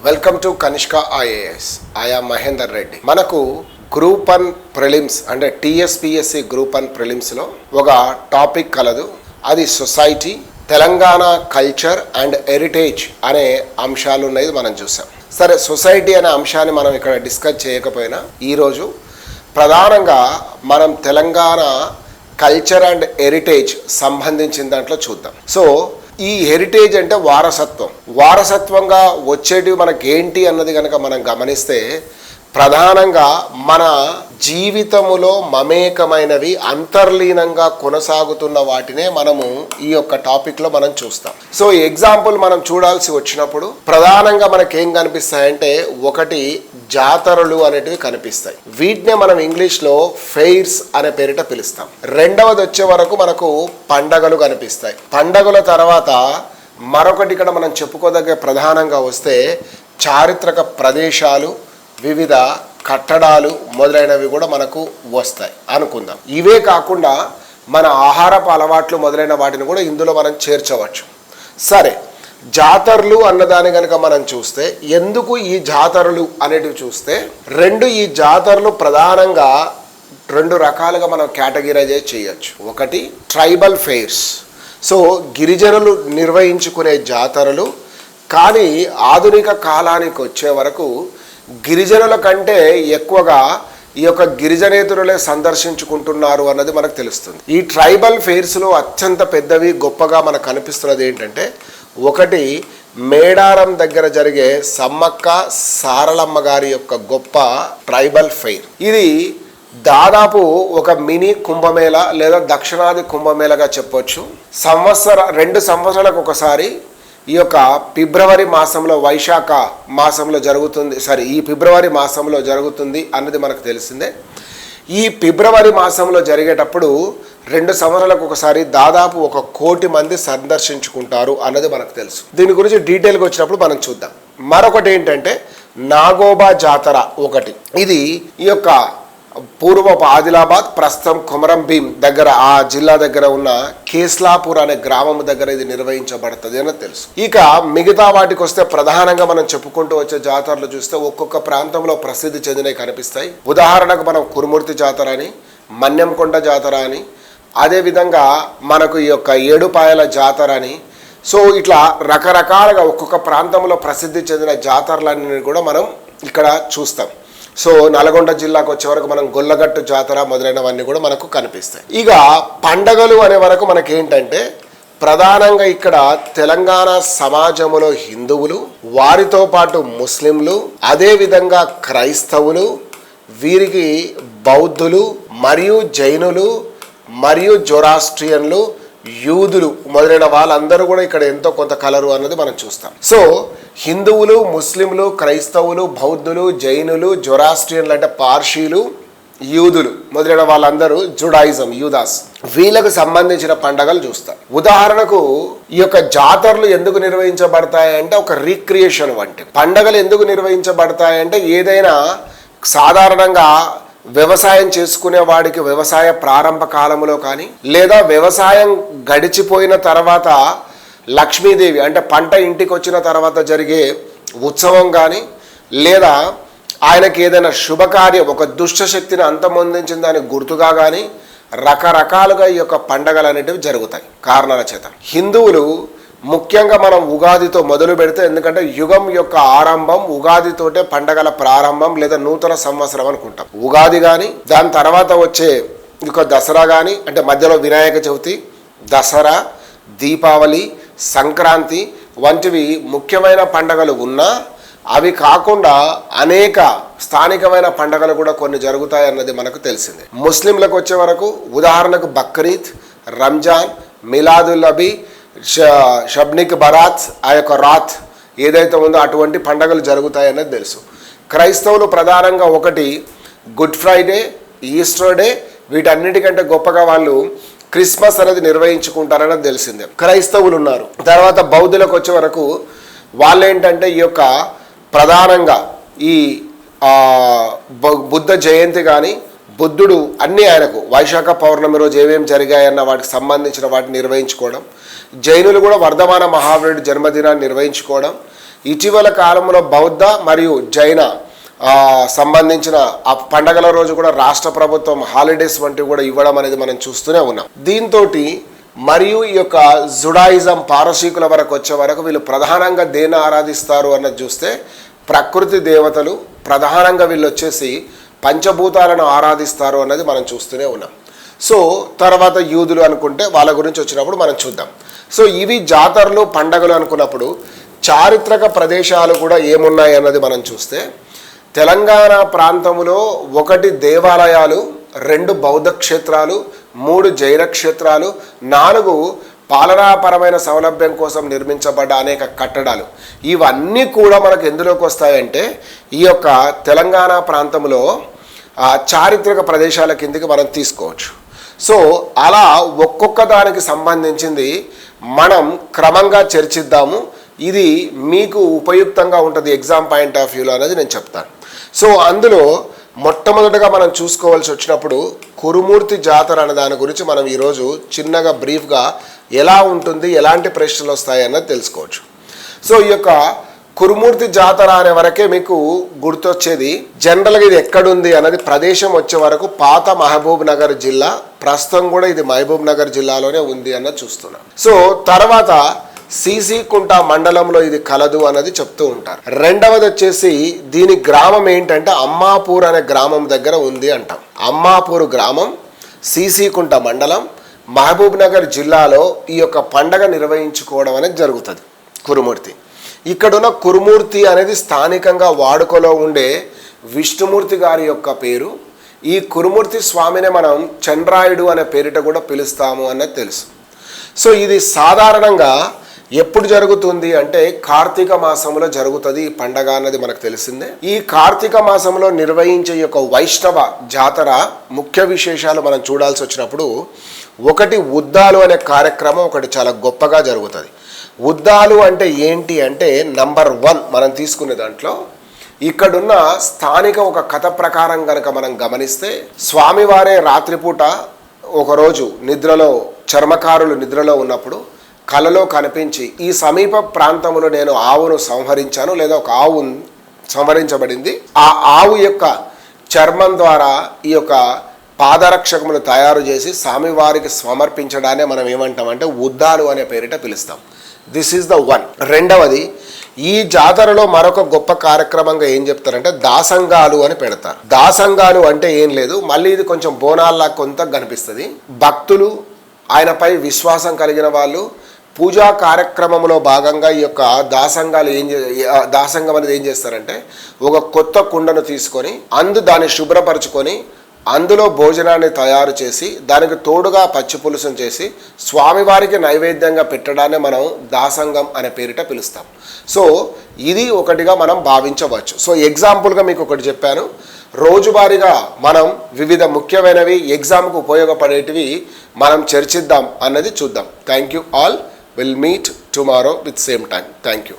Welcome to Kanishka IAS. I am Mahender Reddy. మనకు group 1 prelims అంటే TSPSC group 1 ప్రిలిమ్స్లో ఒక టాపిక్ కలదు. అది society, Telangana culture and heritage అనే అంశాలు ఉన్నాయి, మనం చూసాం. సరే, సొసైటీ అనే అంశాన్ని మనం ఇక్కడ డిస్కస్ చేయకపోయినా ఈరోజు ప్రధానంగా మనం తెలంగాణ కల్చర్ అండ్ హెరిటేజ్ సంబంధించిన దాంట్లో చూద్దాం. సో ఈ హెరిటేజ్ అంటే వారసత్వంగా వచ్చేటివి మనకేంటి అన్నది కనుక మనం గమనిస్తే ప్రధానంగా మన జీవితములో మమేకమైనవి, అంతర్లీనంగా కొనసాగుతున్న వాటినే మనము ఈ యొక్క టాపిక్లో మనం చూస్తాం. సో ఎగ్జాంపుల్ మనం చూడాల్సి వచ్చినప్పుడు ప్రధానంగా మనకేం కనిపిస్తాయంటే, ఒకటి జాతరలు అనేటివి కనిపిస్తాయి. వీటినే మనం ఇంగ్లీష్లో ఫెయిర్స్ అనే పేరిట పిలుస్తాం. రెండవది వచ్చే వరకు మనకు పండగలు కనిపిస్తాయి. పండగల తర్వాత మరొకటి ఇక్కడ మనం చెప్పుకోదగ్గ ప్రధానంగా వస్తే చారిత్రక ప్రదేశాలు, వివిధ కట్టడాలు మొదలైనవి కూడా మనకు వస్తాయి అనుకుందాం. ఇవే కాకుండా మన ఆహారపు అలవాట్లు మొదలైన వాటిని కూడా ఇందులో మనం చేర్చవచ్చు. సరే, జాతరలు అన్నదాన్ని కనుక మనం చూస్తే, ఎందుకు ఈ జాతరలు అనేటివి చూస్తే, ఈ జాతరలు ప్రధానంగా రెండు రకాలుగా మనం కేటగిరైజ్ చేయొచ్చు. ఒకటి ట్రైబల్ ఫెయిర్స్, సో గిరిజనులు నిర్వహించుకునే జాతరలు. కానీ ఆధునిక కాలానికి వచ్చే వరకు గిరిజనుల కంటే ఎక్కువగా ఈ యొక్క గిరిజనేతరులే సందర్శించుకుంటున్నారు అన్నది మనకు తెలుస్తుంది. ఈ ట్రైబల్ ఫెయిర్స్లో అత్యంత పెద్దవి, గొప్పగా మనకు కనిపిస్తున్నది ఏంటంటే, ఒకటి మేడారం దగ్గర జరిగే సమ్మక్క సారలమ్మ గారి యొక్క గొప్ప ట్రైబల్ ఫెయిర్. ఇది దాదాపు ఒక మినీ కుంభమేళ లేదా దక్షిణాది కుంభమేళగా చెప్పొచ్చు. 2 సంవత్సరాలకు ఒకసారి ఈ యొక్క ఫిబ్రవరి మాసంలో, వైశాఖ మాసంలో జరుగుతుంది. ఈ ఫిబ్రవరి మాసంలో జరుగుతుంది అన్నది మనకు తెలిసిందే. ఈ ఫిబ్రవరి మాసంలో జరిగేటప్పుడు 2 సంవత్సరాలకు ఒకసారి దాదాపు 1 కోటి మంది సందర్శించుకుంటారు అన్నది మనకు తెలుసు. దీని గురించి డీటెయిల్గా వచ్చినప్పుడు మనం చూద్దాం. మరొకటి ఏంటంటే నాగోబా జాతర ఒకటి. ఇది ఈ యొక్క పూర్వపు ఆదిలాబాద్, ప్రస్తుతం కొమరం భీం దగ్గర, ఆ జిల్లా దగ్గర ఉన్న కేస్లాపూర్ అనే గ్రామం దగ్గర ఇది నిర్వహించబడుతుంది అని తెలుసు. ఇక మిగతా వాటికి వస్తే ప్రధానంగా మనం చెప్పుకుంటూ వచ్చే జాతరలు చూస్తే ఒక్కొక్క ప్రాంతంలో ప్రసిద్ధి చెందినవి కనిపిస్తాయి. ఉదాహరణకు మనం కురుమూర్తి జాతర అని, మన్యంకొండ జాతర అని, అదేవిధంగా మనకు ఈ యొక్క ఏడుపాయల జాతర అని. సో ఇట్లా రకరకాలుగా ఒక్కొక్క ప్రాంతంలో ప్రసిద్ధి చెందిన జాతరలన్నీ కూడా మనం ఇక్కడ చూస్తాం. సో నల్గొండ జిల్లాకు వచ్చే వరకు మనం గొల్లగట్టు జాతర మొదలైనవన్నీ కూడా మనకు కనిపిస్తాయి. ఇక పండగలు అనే వరకు మనకేంటంటే, ప్రధానంగా ఇక్కడ తెలంగాణ సమాజంలో హిందువులు, వారితో పాటు ముస్లింలు, అదేవిధంగా క్రైస్తవులు, వీరికి బౌద్ధులు మరియు జైనులు మరియు జొరాస్ట్రియన్లు, యూదులు మొదలైన వాళ్ళందరూ కూడా ఇక్కడ ఎంతో కొంత కలరు అన్నది మనం చూస్తాం. సో హిందువులు, ముస్లింలు, క్రైస్తవులు, బౌద్ధులు, జైనులు, జొరాస్ట్రియన్లు అంటే పార్షీలు, యూదులు మొదలైన వాళ్ళందరూ జుడాయిజం, యూదాస్, వీళ్ళకు సంబంధించిన పండగలు చూస్తాం. ఉదాహరణకు ఈ యొక్క జాతరలు ఎందుకు నిర్వహించబడతాయంటే ఒక రీక్రియేషన్ వంటి. పండగలు ఎందుకు నిర్వహించబడతాయంటే, ఏదైనా సాధారణంగా వ్యవసాయం చేసుకునే వాడికి వ్యవసాయ ప్రారంభ కాలంలో కానీ, లేదా వ్యవసాయం గడిచిపోయిన తర్వాత లక్ష్మీదేవి అంటే పంట ఇంటికి వచ్చిన తర్వాత జరిగే ఉత్సవం కానీ, లేదా ఆయనకి ఏదైనా శుభకార్యం, ఒక దుష్టశక్తిని అంతమొందించిన దానికి గుర్తుగా కానీ రకరకాలుగా ఈ యొక్క పండగలు అనేటివి జరుగుతాయి కారణాల చేత. హిందువులు ముఖ్యంగా మనం ఉగాదితో మొదలు పెడితే, ఎందుకంటే యుగం యొక్క ఆరంభం ఉగాదితోటే పండగల ప్రారంభం లేదా నూతన సంవత్సరం అనుకుంటాం. ఉగాది కానీ, దాని తర్వాత వచ్చే ఇక దసరా కానీ, అంటే మధ్యలో వినాయక చవితి, దసరా, దీపావళి, సంక్రాంతి వంటివి ముఖ్యమైన పండగలు ఉన్నా, అవి కాకుండా అనేక స్థానికమైన పండగలు కూడా కొన్ని జరుగుతాయి అన్నది మనకు తెలిసిందే. ముస్లింలకు వచ్చే వరకు ఉదాహరణకు బక్రీద్, రంజాన్, మిలాదుల్ నబీ, షబ్నిక్ బరాత్, ఆ యొక్క రాత్ ఏదైతే ఉందో అటువంటి పండగలు జరుగుతాయి అన్నది తెలుసు. క్రైస్తవులు ప్రధానంగా ఒకటి గుడ్ ఫ్రైడే, ఈస్టర్ డే, వీటన్నిటికంటే గొప్పగా వాళ్ళు క్రిస్మస్ అనేది నిర్వహించుకుంటారన్నది తెలిసిందే. క్రైస్తవులు ఉన్నారు. తర్వాత బౌద్ధులకు వచ్చే వరకు వాళ్ళు ఏంటంటే ఈ యొక్క ప్రధానంగా ఈ బుద్ధ జయంతి కానీ, బుద్ధుడు అన్నీ ఆయనకు వైశాఖ పౌర్ణమి రోజు ఏమేమి జరిగాయన్న వాటికి సంబంధించిన వాటిని నిర్వహించుకోవడం. జైనులు కూడా వర్ధమాన మహావీరుడి జన్మదినాన్ని నిర్వహించుకోవడం. ఇటీవల కాలంలో బౌద్ధ మరియు జైన సంబంధించిన ఆ పండగల రోజు కూడా రాష్ట్ర ప్రభుత్వం హాలిడేస్ వంటివి కూడా ఇవ్వడం అనేది మనం చూస్తూనే ఉన్నాం. దీంతో మరియు ఈ యొక్క జుడాయిజం పారసీకుల వరకు వచ్చే వరకు వీళ్ళు ప్రధానంగా దేన్ని ఆరాధిస్తారు అన్నది చూస్తే ప్రకృతి దేవతలు ప్రధానంగా వీళ్ళు వచ్చేసి పంచభూతాలను ఆరాధిస్తారు అన్నది మనం చూస్తూనే ఉన్నాం. సో తర్వాత యూదులు అనుకుంటే వాళ్ళ గురించి వచ్చినప్పుడు మనం చూద్దాం. సో ఇవి జాతరలు పండగలు అనుకున్నప్పుడు చారిత్రక ప్రదేశాలు కూడా ఏమున్నాయి అన్నది మనం చూస్తే తెలంగాణ ప్రాంతంలో 1 దేవాలయాలు, 2 బౌద్ధ క్షేత్రాలు, 3 జైన క్షేత్రాలు, 4 పాలనాపరమైన సౌలభ్యం కోసం నిర్మించబడ్డ అనేక కట్టడాలు, ఇవన్నీ కూడా మనకు ఎందులోకి వస్తాయంటే ఈ యొక్క తెలంగాణ ప్రాంతంలో చారిత్రక ప్రదేశాల కిందకి మనం తీసుకోవచ్చు. సో అలా ఒక్కొక్క దానికి సంబంధించింది మనం క్రమంగా చర్చిద్దాము. ఇది మీకు ఉపయుక్తంగా ఉంటుంది ఎగ్జామ్ పాయింట్ ఆఫ్ వ్యూలో అనేది నేను చెప్తాను. సో అందులో మొట్టమొదటిగా మనం చూసుకోవాల్సి వచ్చినప్పుడు కురుమూర్తి జాతర అనే దాని గురించి మనం ఈరోజు చిన్నగా బ్రీఫ్గా ఎలా ఉంటుంది, ఎలాంటి ప్రశ్నలు వస్తాయి అన్నది తెలుసుకోవచ్చు. సో ఈ యొక్క కురుమూర్తి జాతర అనే వరకే మీకు గుర్తొచ్చేది జనరల్గా ఇది ఎక్కడుంది అన్నది ప్రదేశం వచ్చే వరకు పాత మహబూబ్ నగర్ జిల్లా, ప్రస్తుతం కూడా ఇది మహబూబ్ నగర్ జిల్లాలోనే ఉంది అన్నది చూస్తున్నాం. సో తర్వాత సీసీకుంట మండలంలో ఇది కలదు అన్నది చెప్తూ ఉంటారు. రెండవది వచ్చేసి దీని గ్రామం ఏంటంటే అమ్మాపూర్ అనే గ్రామం దగ్గర ఉంది అంటాం. అమ్మాపూర్ గ్రామం, సీసీకుంట మండలం, మహబూబ్ నగర్ జిల్లాలో ఈ యొక్క పండగ నిర్వహించుకోవడం అనేది జరుగుతుంది కురుమూర్తి. ఇక్కడున్న కురుమూర్తి అనేది స్థానికంగా వాడుకలో ఉండే విష్ణుమూర్తి గారి యొక్క పేరు. ఈ కురుమూర్తి స్వామిని మనం చంద్రాయుడు అనే పేరిట కూడా పిలుస్తాము అన్నది తెలుసు. సో ఇది సాధారణంగా ఎప్పుడు జరుగుతుంది అంటే కార్తీక మాసంలో జరుగుతుంది ఈ పండగ అన్నది మనకు తెలిసిందే. ఈ కార్తీక మాసంలో నిర్వహించే యొక్క వైష్ణవ జాతర ముఖ్య విశేషాలు మనం చూడాల్సి వచ్చినప్పుడు ఒకటి ఉద్దాలు అనే కార్యక్రమం ఒకటి చాలా గొప్పగా జరుగుతుంది. ఉద్దాలు అంటే ఏంటి అంటే నంబర్ 1 మనం తీసుకునే దాంట్లో ఇక్కడున్న స్థానిక ఒక కథ ప్రకారం కనుక మనం గమనిస్తే స్వామివారే రాత్రిపూట ఒకరోజు నిద్రలో చర్మకారులు నిద్రలో ఉన్నప్పుడు కలలో కనిపించి ఈ సమీప ప్రాంతంలో నేను ఆవును సంహరించాను లేదా ఒక ఆవు సంహరించబడింది, ఆ ఆవు యొక్క చర్మం ద్వారా ఈ యొక్క పాదరక్షకములు తయారు చేసి స్వామివారికి సమర్పించడాన్ని మనం ఏమంటామంటే ఉద్దాలు అనే పేరిట పిలుస్తాం. This is the 1. రెండవది ఈ జాతరలో మరొక గొప్ప కార్యక్రమంగా ఏం చెప్తారంటే దాసంగాలు అని పెడతారు. దాసంగాలు అంటే ఏం లేదు, మళ్ళీ ఇది కొంచెం బోనాల్లా కొంత కనిపిస్తుంది. భక్తులు ఆయనపై విశ్వాసం కలిగిన వాళ్ళు పూజా కార్యక్రమంలో భాగంగా ఈ యొక్క దాసంగం అనేది ఏం చేస్తారంటే ఒక కొత్త కుండను తీసుకొని దాన్ని శుభ్రపరచుకొని అందులో భోజనాన్ని తయారు చేసి దానికి తోడుగా పచ్చి పులుసును చేసి స్వామివారికి నైవేద్యంగా పెట్టడాన్ని మనం దాసంగం అనే పేరిట పిలుస్తాం. సో ఇది ఒకటిగా మనం భావించవచ్చు. సో ఎగ్జాంపుల్గా మీకు ఒకటి చెప్పాను. రోజువారీగా మనం వివిధ ముఖ్యమైనవి ఎగ్జామ్కు ఉపయోగపడేటివి మనం చర్చిద్దాం అన్నది చూద్దాం. Thank you all. Will meet tomorrow with same time. Thank you.